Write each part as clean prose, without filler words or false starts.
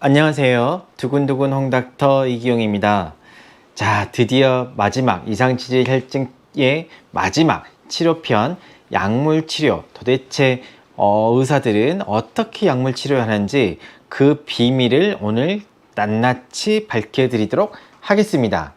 안녕하세요. 두근두근 홍닥터 이기용입니다. 자, 드디어 마지막 이상치질 혈증의 마지막 치료편 약물 치료. 도대체 의사들은 어떻게 약물 치료를 하는지 그 비밀을 오늘 낱낱이 밝혀드리도록 하겠습니다.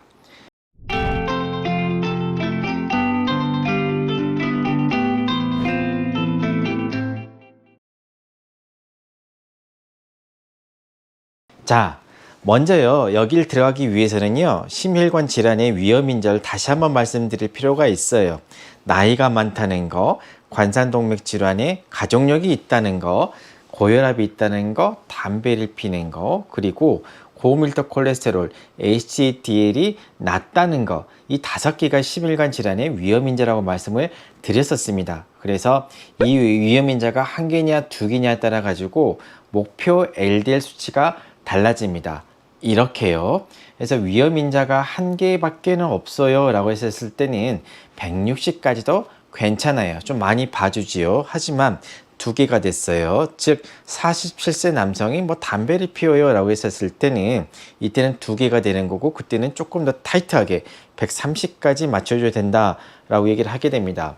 자, 먼저요, 여길 들어가기 위해서는요, 심혈관 질환의 위험인자를 다시 한번 말씀드릴 필요가 있어요. 나이가 많다는 거, 관상동맥 질환에 가족력이 있다는 거, 고혈압이 있다는 거, 담배를 피는 거, 그리고 고밀도 콜레스테롤, HDL이 낮다는 거, 이 5개가 심혈관 질환의 위험인자라고 말씀을 드렸었습니다. 그래서 이 위험인자가 1개냐 2개냐에 따라 가지고 목표 LDL 수치가 달라집니다. 이렇게요. 그래서 위험인자가 1개밖에는 없어요 라고 했을 때는 160까지도 괜찮아요. 좀 많이 봐주지요. 하지만 2개가 됐어요. 즉 47세 남성이 담배를 피워요 라고 했었을 때는 이때는 2개가 되는 거고, 그때는 조금 더 타이트하게 130까지 맞춰줘야 된다 라고 얘기를 하게 됩니다.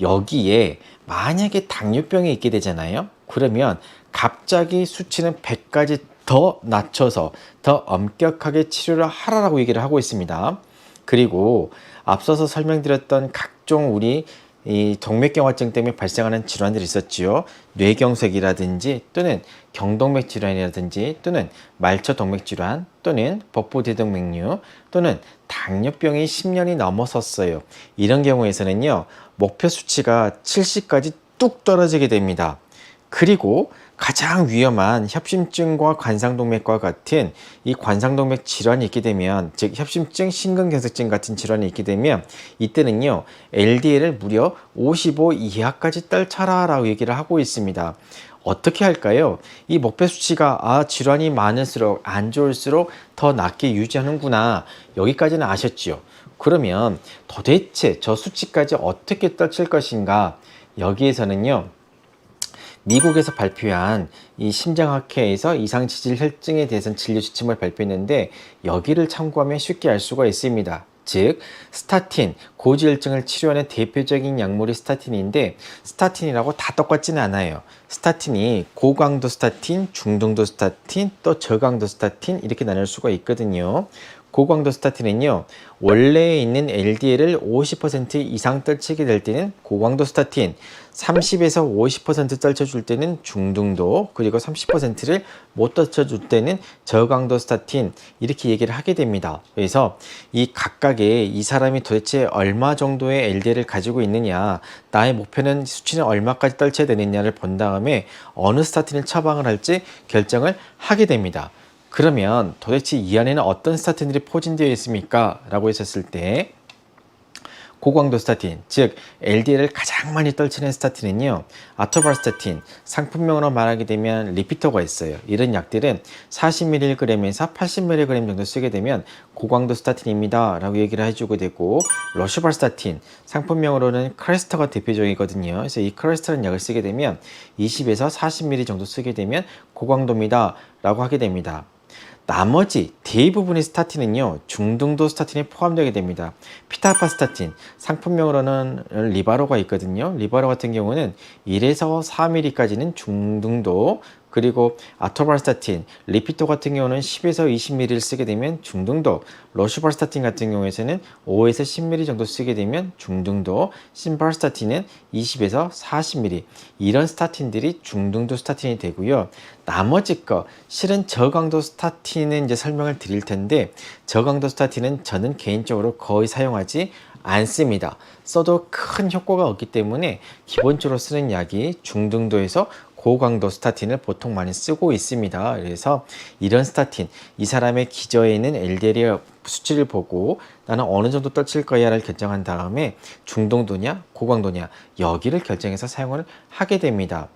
여기에 만약에 당뇨병이 있게 되잖아요. 그러면 갑자기 수치는 100까지 더 낮춰서 더 엄격하게 치료를 하라고 얘기를 하고 있습니다. 그리고 앞서서 설명드렸던 각종 우리 이 동맥경화증 때문에 발생하는 질환들이 있었지요. 뇌경색이라든지 또는 경동맥 질환이라든지 또는 말초동맥 질환 또는 복부대동맥류 또는 당뇨병이 10년이 넘어섰어요. 이런 경우에서는요, 목표 수치가 70까지 뚝 떨어지게 됩니다. 그리고 가장 위험한 협심증과 관상동맥과 같은 이 관상동맥 질환이 있게 되면, 즉 협심증, 심근경색증 같은 질환이 있게 되면 이때는요, LDL을 무려 55 이하까지 떨쳐라 라고 얘기를 하고 있습니다. 어떻게 할까요? 이 목표 수치가 질환이 많을수록 안 좋을수록 더 낮게 유지하는구나, 여기까지는 아셨지요? 그러면 도대체 저 수치까지 어떻게 떨칠 것인가? 여기에서는요, 미국에서 발표한 이 심장학회에서 이상치질 혈증에 대해서 진료 지침을 발표했는데, 여기를 참고하면 쉽게 알 수가 있습니다. 즉 스타틴, 고지혈증을 치료하는 대표적인 약물이 스타틴인데, 스타틴이라고 다 똑같지는 않아요. 스타틴이 고강도 스타틴, 중등도 스타틴, 또 저강도 스타틴 이렇게 나눌 수가 있거든요. 고강도 스타틴은요, 원래에 있는 LDL을 50% 이상 떨치게 될 때는 고강도 스타틴, 30에서 50% 떨쳐줄 때는 중등도, 그리고 30%를 못 떨쳐줄 때는 저강도 스타틴, 이렇게 얘기를 하게 됩니다. 그래서 이 각각의 이 사람이 도대체 얼마 정도의 LDL을 가지고 있느냐, 나의 목표는 수치는 얼마까지 떨쳐야 되느냐를 본 다음에 어느 스타틴을 처방을 할지 결정을 하게 됩니다. 그러면 도대체 이 안에는 어떤 스타틴들이 포진되어 있습니까? 라고 했었을 때, 고강도 스타틴, 즉 LDL을 가장 많이 떨치는 스타틴은요, 아토발스타틴, 상품명으로 말하게 되면 리피터가 있어요. 이런 약들은 40mg에서 80mg 정도 쓰게 되면 고강도 스타틴입니다 라고 얘기를 해주게 되고, 러시발스타틴, 상품명으로는 크레스터가 대표적이거든요. 그래서 이 크레스터라는 약을 쓰게 되면 20에서 40mg 정도 쓰게 되면 고강도입니다 라고 하게 됩니다. 나머지 대부분의 스타틴은요, 중등도 스타틴에 포함되게 됩니다. 피타파스타틴, 상품명으로는 리바로가 있거든요. 리바로 같은 경우는 1에서 4mg까지는 중등도, 그리고 아토발스타틴, 리피토 같은 경우는 10에서 20mg를 쓰게 되면 중등도, 러슈발스타틴 같은 경우에는 5에서 10mg 정도 쓰게 되면 중등도, 심발스타틴은 20에서 40mg, 이런 스타틴들이 중등도 스타틴이 되고요. 나머지 거, 실은 저강도 스타틴은 이제 설명을 드릴 텐데, 저강도 스타틴은 저는 개인적으로 거의 사용하지 않습니다. 써도 큰 효과가 없기 때문에 기본적으로 쓰는 약이 중등도에서 고강도 스타틴을 보통 많이 쓰고 있습니다. 그래서 이런 스타틴, 이 사람의 기저에 있는 LDL 수치를 보고 나는 어느 정도 떨칠 거야를 결정한 다음에 중등도냐 고강도냐, 여기를 결정해서 사용을 하게 됩니다.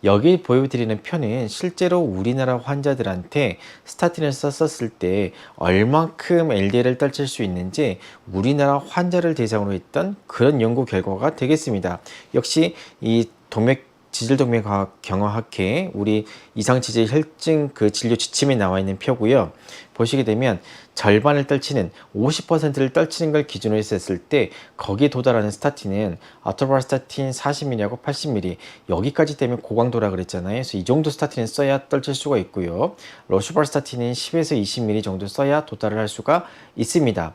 여기 보여드리는 표는 실제로 우리나라 환자들한테 스타틴을 썼을 때 얼만큼 LDL을 떨칠 수 있는지 우리나라 환자를 대상으로 했던 그런 연구 결과가 되겠습니다. 역시 이 동맥 지질동맥과학 경화학회 우리 이상지질 혈증 그 진료 지침에 나와 있는 표고요. 보시게 되면 절반을 떨치는 50%를 떨치는 걸 기준으로 했을 때 거기에 도달하는 스타틴은 아토발스타틴 40ml하고 80ml 여기까지 되면 고강도라 그랬잖아요. 그래서 이 정도 스타틴을 써야 떨칠 수가 있고요. 로슈발스타틴은 10에서 20ml 정도 써야 도달을 할 수가 있습니다.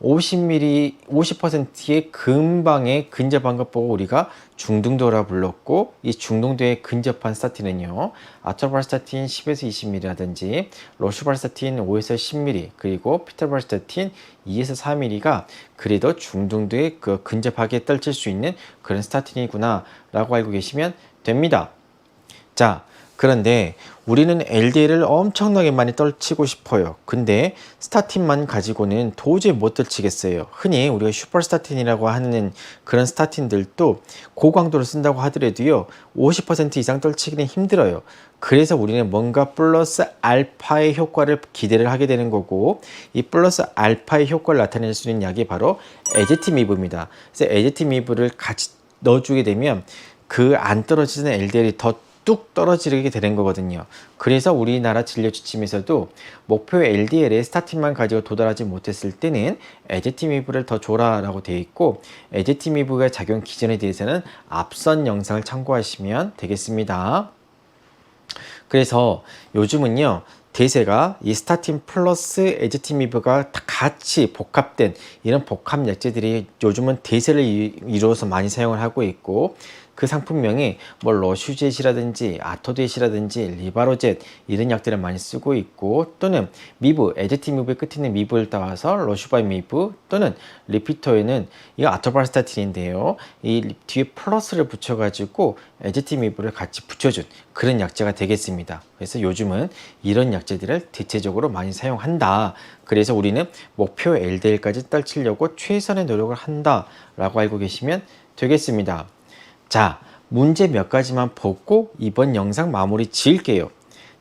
50ml, 50%의 근방에 근접한 것 보고 우리가 중등도라 불렀고, 이 중등도에 근접한 스타틴은요, 아토발스타틴 10에서 20ml라든지 로슈발스타틴 5에서 10ml, 그리고 피터발스타틴 2에서 4ml가 그래도 중등도에 근접하게 떨칠 수 있는 그런 스타틴이구나 라고 알고 계시면 됩니다. 자, 그런데 우리는 LDL을 엄청나게 많이 떨치고 싶어요. 근데 스타틴만 가지고는 도저히 못 떨치겠어요. 흔히 우리가 슈퍼스타틴이라고 하는 그런 스타틴들도 고강도를 쓴다고 하더라도요, 50% 이상 떨치기는 힘들어요. 그래서 우리는 뭔가 플러스 알파의 효과를 기대를 하게 되는 거고, 이 플러스 알파의 효과를 나타낼 수 있는 약이 바로 에제티미브입니다. 그래서 에제티미브를 같이 넣어주게 되면 그 안 떨어지는 LDL이 더 뚝 떨어지게 되는 거거든요. 그래서 우리나라 진료 지침에서도 목표 LDL에 스타틴만 가지고 도달하지 못했을 때는 에제티미브를 더 줘라 라고 되어 있고, 에제티미브가 작용 기전에 대해서는 앞선 영상을 참고하시면 되겠습니다. 그래서 요즘은요, 대세가 이 스타틴 플러스 에제티미브가 같이 복합된 이런 복합 약제들이 요즘은 대세를 이루어서 많이 사용을 하고 있고, 그 상품명이 뭐 러슈젯이라든지 아토젯이라든지 리바로젯 이런 약들을 많이 쓰고 있고, 또는 미브, 에제티미브의 끝에 있는 미브를 따와서 러슈바미브, 또는 리피터에는 이거 아토발스타틴인데요, 이 뒤에 플러스를 붙여가지고 에제티미브를 같이 붙여준 그런 약제가 되겠습니다. 그래서 요즘은 이런 약제들을 대체적으로 많이 사용한다. 그래서 우리는 목표 LDL까지 떨치려고 최선의 노력을 한다 라고 알고 계시면 되겠습니다. 자, 문제 몇 가지만 보고 이번 영상 마무리 지을게요.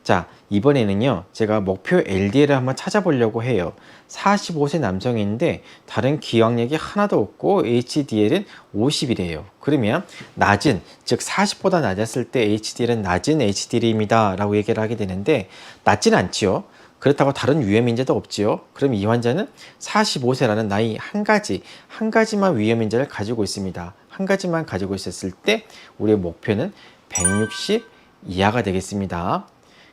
자, 이번에는요, 제가 목표 LDL을 한번 찾아보려고 해요. 45세 남성인데 다른 기왕력이 하나도 없고 HDL은 50이래요. 그러면 낮은, 즉 40보다 낮았을 때 HDL은 낮은 HDL입니다 라고 얘기를 하게 되는데, 낮진 않지요. 그렇다고 다른 위험 인자도 없지요. 그럼 이 환자는 45세라는 나이 한 가지만 위험 인자를 가지고 있습니다. 한 가지만 가지고 있었을 때 우리의 목표는 160 이하가 되겠습니다.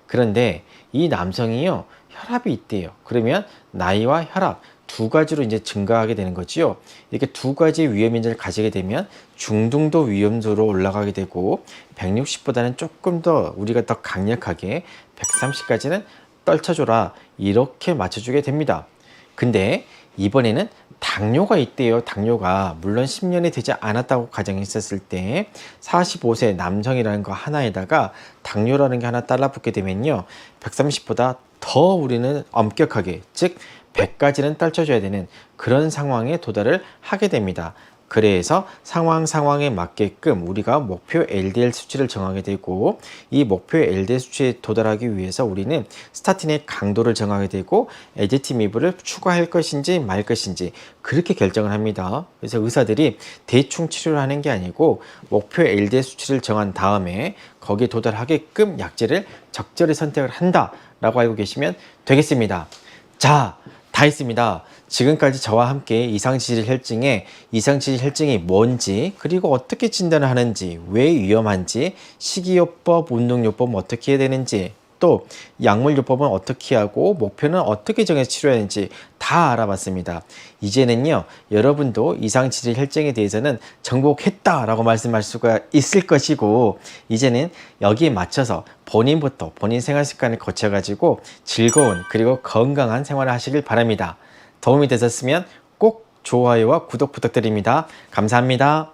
그런데 이 남성이요, 혈압이 있대요. 그러면 나이와 혈압 두 가지로 이제 증가하게 되는 거지요. 이렇게 두 가지 위험 인자를 가지게 되면 중등도 위험도로 올라가게 되고, 160보다는 조금 더 우리가 더 강력하게 130까지는 떨쳐줘라 이렇게 맞춰주게 됩니다. 근데 이번에는 당뇨가 있대요. 당뇨가 물론 10년이 되지 않았다고 가정했었을 때 45세 남성이라는 거 하나에다가 당뇨라는 게 하나 달라붙게 되면요, 130보다 더 우리는 엄격하게, 즉 100까지는 떨쳐줘야 되는 그런 상황에 도달을 하게 됩니다. 그래서 상황에 맞게끔 우리가 목표 LDL 수치를 정하게 되고, 이 목표 LDL 수치에 도달하기 위해서 우리는 스타틴의 강도를 정하게 되고, 에제티미브를 추가할 것인지 말 것인지 그렇게 결정을 합니다. 그래서 의사들이 대충 치료를 하는 게 아니고 목표 LDL 수치를 정한 다음에 거기에 도달하게끔 약제를 적절히 선택을 한다 라고 알고 계시면 되겠습니다. 자, 다 했습니다. 지금까지 저와 함께 이상지질 혈증이 뭔지, 그리고 어떻게 진단을 하는지, 왜 위험한지, 식이요법, 운동요법 어떻게 해야 되는지, 또 약물요법은 어떻게 하고 목표는 어떻게 정해서 치료해야 하는지 다 알아봤습니다. 이제는요, 여러분도 이상지질 혈증에 대해서는 정복했다 라고 말씀할 수가 있을 것이고, 이제는 여기에 맞춰서 본인부터 본인 생활습관을 거쳐가지고 즐거운 그리고 건강한 생활을 하시길 바랍니다. 도움이 되셨으면 꼭 좋아요와 구독 부탁드립니다. 감사합니다.